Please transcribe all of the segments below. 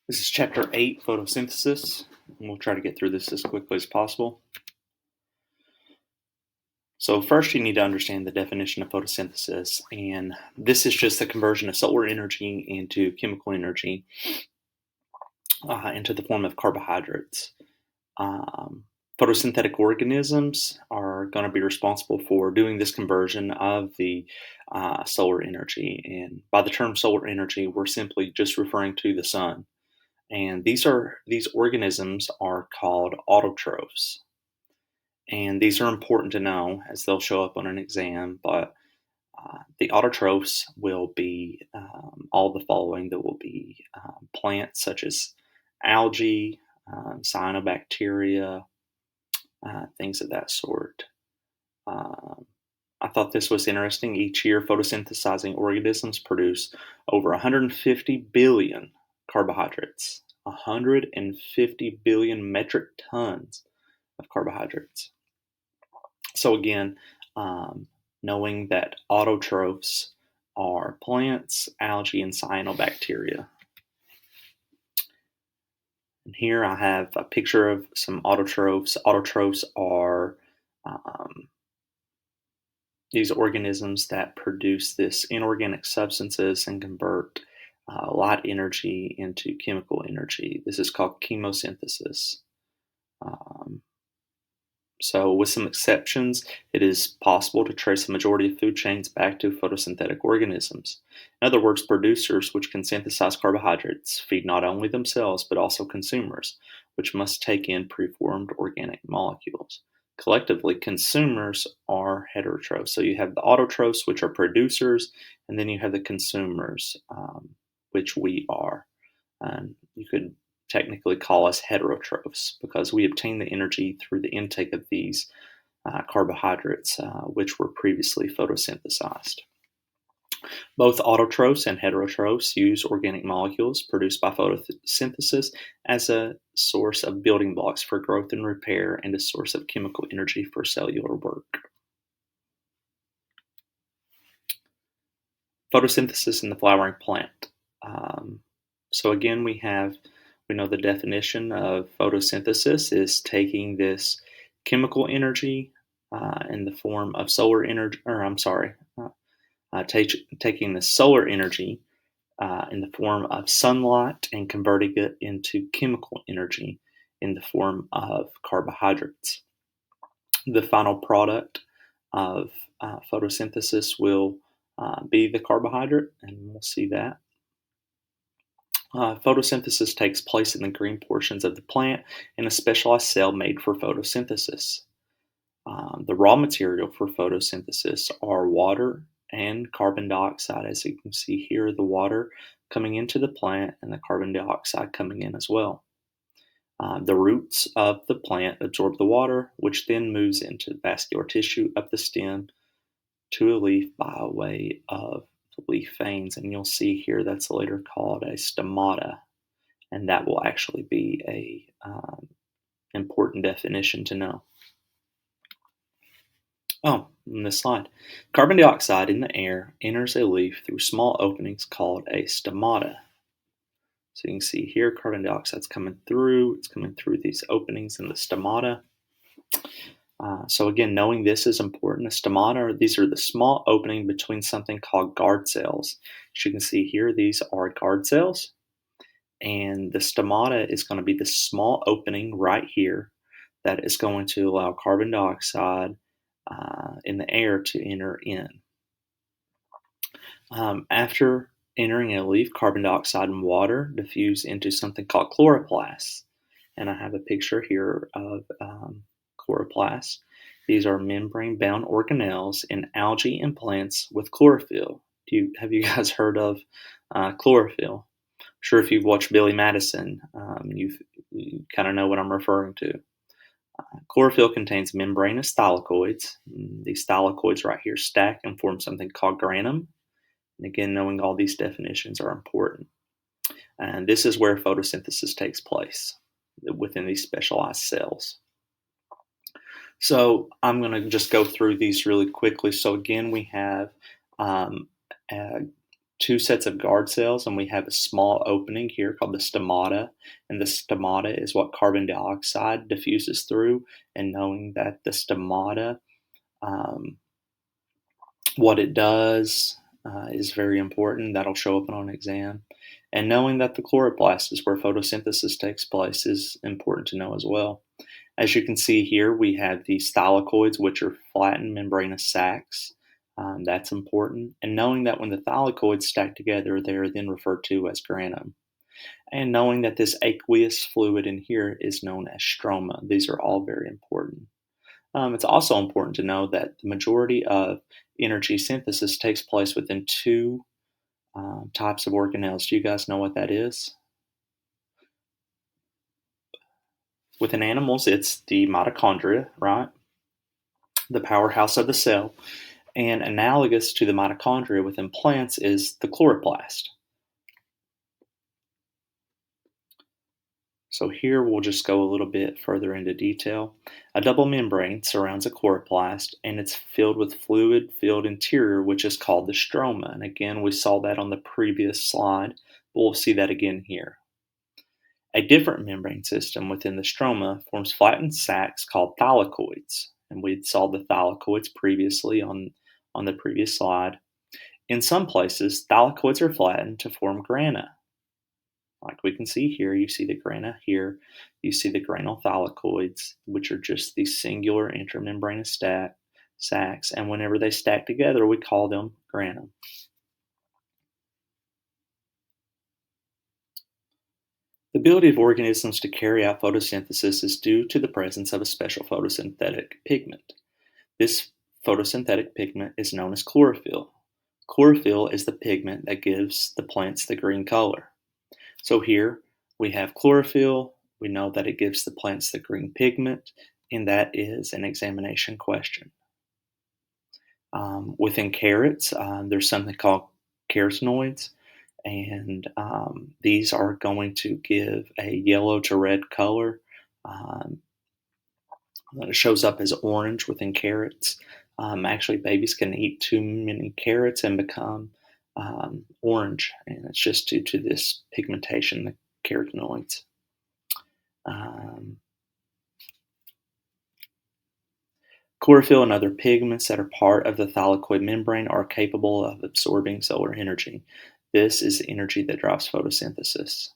This is chapter 8, photosynthesis, and we'll try to get through this as quickly as possible. So first you need to understand the definition of photosynthesis, and this is just the conversion of solar energy into chemical energy into the form of carbohydrates. Um, Photosynthetic organisms are going to be responsible for doing this conversion of the solar energy, and by the term solar energy, we're simply just referring to the sun. And these organisms are called autotrophs. And these are important to know as they'll show up on an exam. But the autotrophs will be all the following. There will be plants such as algae, cyanobacteria, things of that sort. Um, I thought this was interesting. Each year, photosynthesizing organisms produce over 150 billion carbohydrates, 150 billion metric tons of carbohydrates. So, again, um, knowing that autotrophs are plants, algae, and cyanobacteria. And here I have a picture of some autotrophs. Autotrophs are um, these organisms that produce this inorganic substances and convert light energy into chemical energy. This is called chemosynthesis. Um, so, with some exceptions, it is possible to trace the majority of food chains back to photosynthetic organisms. In other words, producers, which can synthesize carbohydrates, feed not only themselves but also consumers, which must take in preformed organic molecules. Collectively, consumers are heterotrophs. So you have the autotrophs, which are producers, and then you have the consumers, which we are. And you could technically call us heterotrophs because we obtain the energy through the intake of these carbohydrates, which were previously photosynthesized. Both autotrophs and heterotrophs use organic molecules produced by photosynthesis as a source of building blocks for growth and repair and a source of chemical energy for cellular work. Photosynthesis in the flowering plant. So again, we know the definition of photosynthesis is taking this chemical energy in the form of solar energy, or I'm sorry, taking the solar energy in the form of sunlight and converting it into chemical energy in the form of carbohydrates. The final product of photosynthesis will be the carbohydrate, and we'll see that. Photosynthesis takes place in the green portions of the plant in a specialized cell made for photosynthesis. The raw material for photosynthesis are water and carbon dioxide. As you can see here, the water coming into the plant and the carbon dioxide coming in as well. The roots of the plant absorb the water, which then moves into the vascular tissue of the stem to a leaf by way of the leaf veins. And you'll see here that's later called a stomata. And that will actually be a important definition to know. Oh, in this slide. Carbon dioxide in the air enters a leaf through small openings called a stomata. So you can see here carbon dioxide's coming through. It's coming through these openings in the stomata. So again, knowing this is important. A stomata, these are the small opening between something called guard cells. As you can see here, these are guard cells. And the stomata is going to be the small opening right here that is going to allow carbon dioxide in the air to enter in. After entering a leaf, carbon dioxide and water diffuse into something called chloroplasts. And I have a picture here of chloroplasts. These are membrane-bound organelles in algae and plants with chlorophyll. Have you guys heard of chlorophyll? I'm sure if you've watched Billy Madison, you kind of know what I'm referring to. Chlorophyll contains membranous thylakoids. These thylakoids right here stack and form something called granum. And again, knowing all these definitions are important. And this is where photosynthesis takes place within these specialized cells. So I'm going to just go through these really quickly. So again, we have two sets of guard cells, and we have a small opening here called the stomata. And the stomata is what carbon dioxide diffuses through. And knowing that the stomata, um, what it does, is very important. That'll show up on an exam. And knowing that the chloroplast is where photosynthesis takes place is important to know as well. As you can see here, we have these thylakoids, which are flattened membranous sacs. That's important. And knowing that when the thylakoids stack together, they are then referred to as granum. And knowing that this aqueous fluid in here is known as stroma. These are all very important. It's also important to know that the majority of energy synthesis takes place within two types of organelles. Do you guys know what that is? Within animals, it's the mitochondria, right? The powerhouse of the cell. And analogous to the mitochondria within plants is the chloroplast. So here we'll just go a little bit further into detail. A double membrane surrounds a chloroplast and it's filled with fluid-filled interior, which is called the stroma. And again, we saw that on the previous slide, but we'll see that again here. A different membrane system within the stroma forms flattened sacs called thylakoids. And we saw the thylakoids previously on the previous slide. In some places, thylakoids are flattened to form grana. Like we can see here, you see the grana here, you see the granule thylakoids, which are just these singular intramembranous sacs, and whenever they stack together, we call them granum. The ability of organisms to carry out photosynthesis is due to the presence of a special photosynthetic pigment. This photosynthetic pigment is known as chlorophyll. Chlorophyll is the pigment that gives the plants the green color. So here we have chlorophyll. We know that it gives the plants the green pigment, and that is an examination question. Within carrots, there's something called carotenoids, and these are going to give a yellow to red color. Um, it shows up as orange within carrots. Actually, babies can eat too many carrots and become orange, and it's just due to this pigmentation, the carotenoids. Um, Chlorophyll and other pigments that are part of the thylakoid membrane are capable of absorbing solar energy. This is the energy that drives photosynthesis.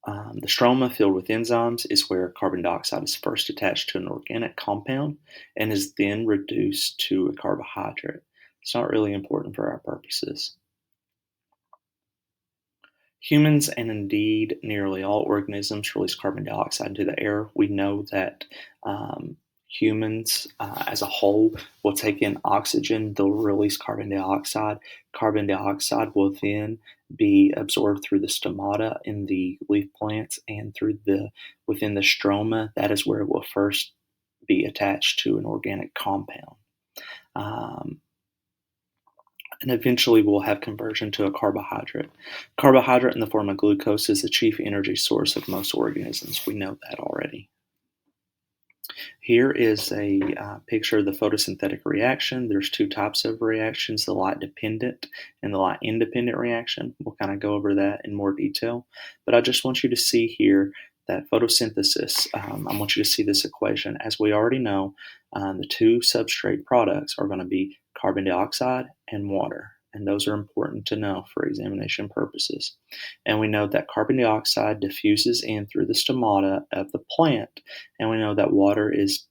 The stroma, filled with enzymes, is where carbon dioxide is first attached to an organic compound and is then reduced to a carbohydrate. It's not really important for our purposes. Humans and indeed nearly all organisms release carbon dioxide into the air. We know that humans as a whole will take in oxygen, they'll release carbon dioxide. Carbon dioxide will then be absorbed through the stomata in the leaf plants and through the within the stroma. That is where it will first be attached to an organic compound. Um, and eventually we'll have conversion to a carbohydrate. Carbohydrate in the form of glucose is the chief energy source of most organisms. We know that already. Here is a picture of the photosynthetic reaction. There's two types of reactions, the light dependent and the light independent reaction. We'll kind of go over that in more detail. But I just want you to see here that photosynthesis, I want you to see this equation. As we already know, the two substrate products are going to be carbon dioxide and water. And those are important to know for examination purposes. And we know that carbon dioxide diffuses in through the stomata of the plant, and we know that water is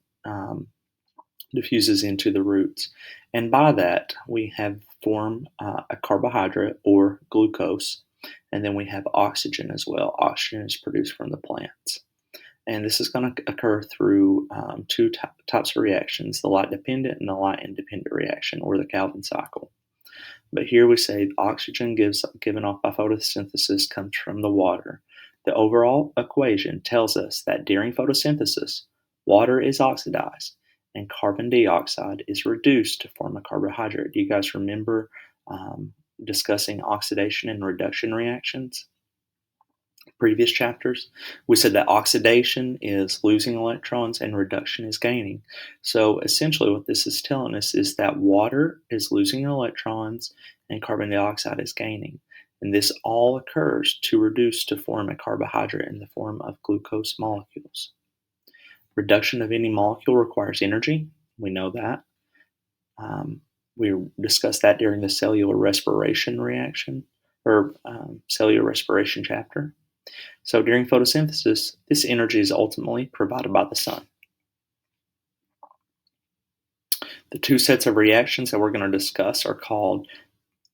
diffuses into the roots. And by that, we have formed a carbohydrate or glucose, and then we have oxygen as well. Oxygen is produced from the plants. And this is going to occur through two types of reactions, the light dependent and the light independent reaction, or the Calvin cycle. But here we say oxygen given off by photosynthesis comes from the water. The overall equation tells us that during photosynthesis, water is oxidized and carbon dioxide is reduced to form a carbohydrate. Do you guys remember discussing oxidation and reduction reactions? previous chapters. We said that oxidation is losing electrons and reduction is gaining. So essentially, what this is telling us is that water is losing electrons and carbon dioxide is gaining. And this all occurs to reduce to form a carbohydrate in the form of glucose molecules. Reduction of any molecule requires energy. We know that. We discussed that during the cellular respiration reaction or cellular respiration chapter. So during photosynthesis, this energy is ultimately provided by the sun. The two sets of reactions that we're going to discuss are called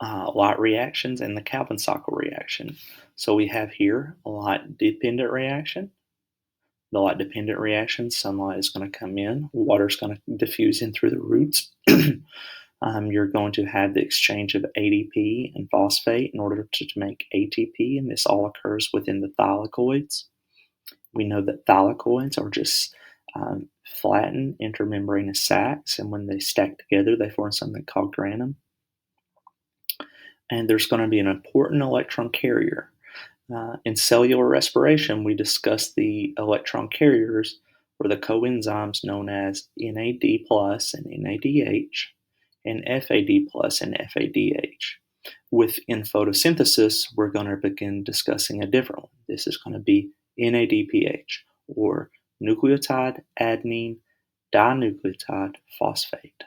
light reactions and the Calvin cycle reaction. So we have here a light dependent reaction. The light dependent reaction, sunlight is going to come in, water is going to diffuse in through the roots. You're going to have the exchange of ADP and phosphate in order to make ATP, and this all occurs within the thylakoids. We know that thylakoids are just flattened intermembranous sacs, and when they stack together, they form something called granum. And there's going to be an important electron carrier. In cellular respiration, we discussed the electron carriers, or the coenzymes known as NAD plus and NADH, and FAD plus and FADH. Within photosynthesis, we're going to begin discussing a different one. This is going to be NADPH, or nucleotide adenine dinucleotide phosphate.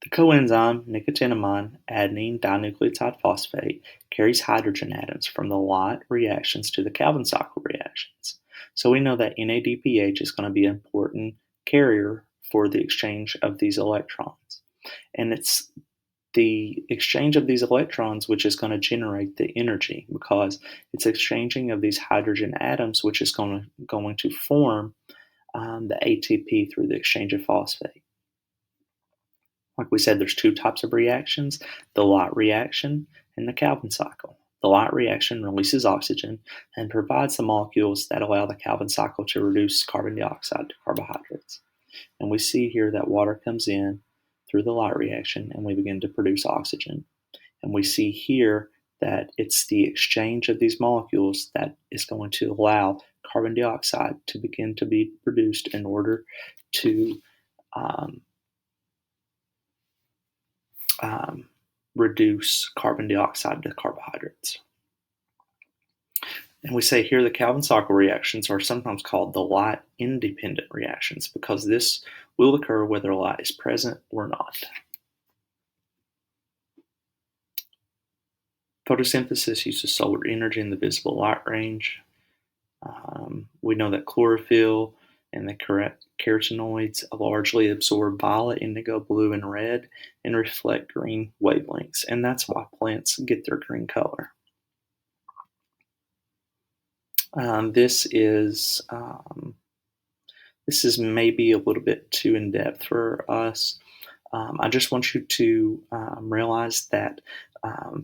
The coenzyme nicotinamide adenine dinucleotide phosphate carries hydrogen atoms from the light reactions to the Calvin cycle reactions. So we know that NADPH is going to be an important carrier for the exchange of these electrons. And it's the exchange of these electrons which is going to generate the energy, because it's exchanging of these hydrogen atoms which is going to form the ATP through the exchange of phosphate. Like we said, there's two types of reactions, the light reaction and the Calvin cycle. The light reaction releases oxygen and provides the molecules that allow the Calvin cycle to reduce carbon dioxide to carbohydrates. And we see here that water comes in through the light reaction and we begin to produce oxygen. And we see here that it's the exchange of these molecules that is going to allow carbon dioxide to begin to be produced in order to reduce carbon dioxide to carbohydrates. And we say here the Calvin cycle reactions are sometimes called the light independent reactions because this will occur whether light is present or not. Photosynthesis uses solar energy in the visible light range. We know that chlorophyll and the carotenoids largely absorb violet, indigo, blue, and red and reflect green wavelengths, and that's why plants get their green color. This is maybe a little bit too in depth for us. I just want you to realize that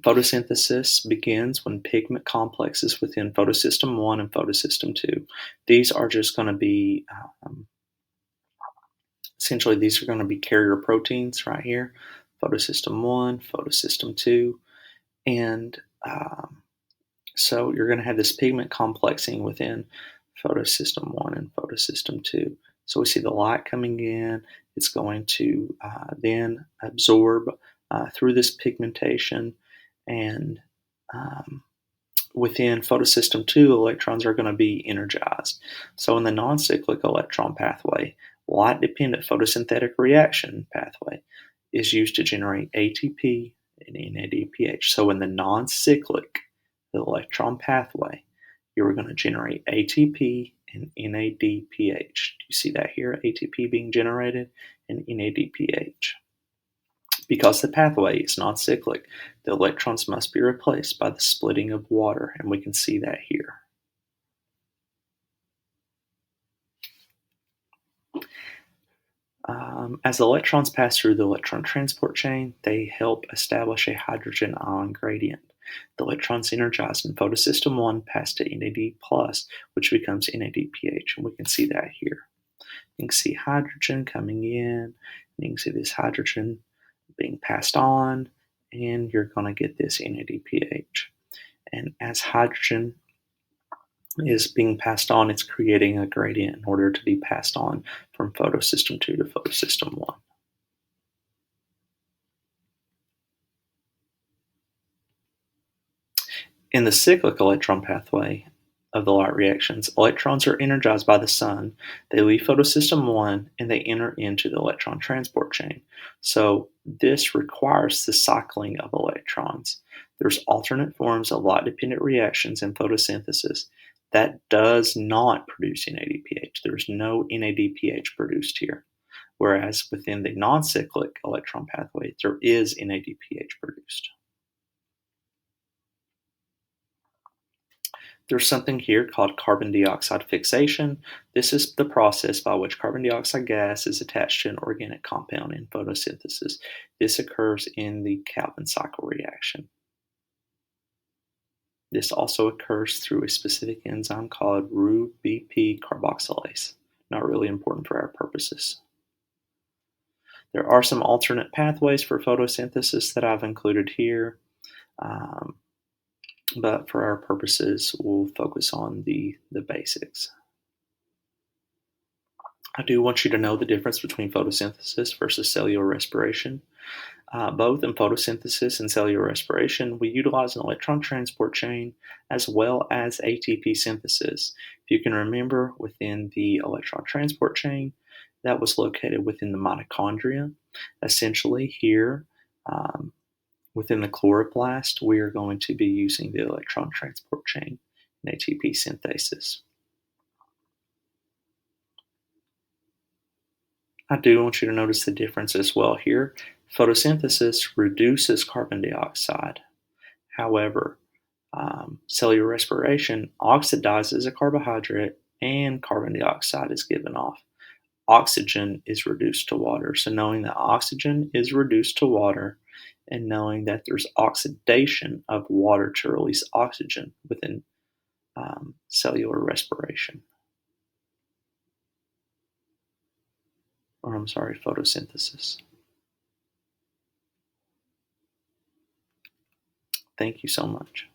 photosynthesis begins when pigment complexes within photosystem 1 and photosystem 2. These are just going to be, essentially, these are going to be carrier proteins right here. Photosystem 1, photosystem 2, and so you're going to have this pigment complexing within photosystem 1 and photosystem 2. So we see the light coming in. It's going to then absorb through this pigmentation, and within photosystem 2, electrons are going to be energized. So in the non-cyclic electron pathway, light-dependent photosynthetic reaction pathway is used to generate ATP and NADPH. So in the non-cyclic electron pathway, you're going to generate ATP and NADPH. Do you see that here? ATP being generated and NADPH. Because the pathway is non-cyclic, the electrons must be replaced by the splitting of water, and we can see that here. As electrons pass through the electron transport chain, they help establish a hydrogen ion gradient. The electrons energized in photosystem 1 pass to NAD+, which becomes NADPH, and we can see that here. You can see hydrogen coming in, and you can see this hydrogen being passed on, and you're going to get this NADPH. And as hydrogen is being passed on, it's creating a gradient in order to be passed on from photosystem 2 to photosystem 1. In the cyclic electron pathway of the light reactions, electrons are energized by the sun, they leave photosystem 1, and they enter into the electron transport chain. So this requires the cycling of electrons. There's alternate forms of light-dependent reactions in photosynthesis that does not produce NADPH. There's no NADPH produced here. Whereas within the non-cyclic electron pathway, there is NADPH produced. There's something here called carbon dioxide fixation. This is the process by which carbon dioxide gas is attached to an organic compound in photosynthesis. This occurs in the Calvin cycle reaction. This also occurs through a specific enzyme called Ru-BP carboxylase. Not really important for our purposes. There are some alternate pathways for photosynthesis that I've included here. But for our purposes, we'll focus on the basics. I do want you to know the difference between photosynthesis versus cellular respiration. Both in photosynthesis and cellular respiration, we utilize an electron transport chain as well as ATP synthesis. If you can remember, within the electron transport chain, that was located within the mitochondria. Essentially, here, within the chloroplast, we are going to be using the electron transport chain in ATP synthesis. I do want you to notice the difference as well here. Photosynthesis reduces carbon dioxide. However, cellular respiration oxidizes a carbohydrate and carbon dioxide is given off. Oxygen is reduced to water. So knowing that oxygen is reduced to water and knowing that there's oxidation of water to release oxygen within cellular respiration. Or I'm sorry, photosynthesis. Thank you so much.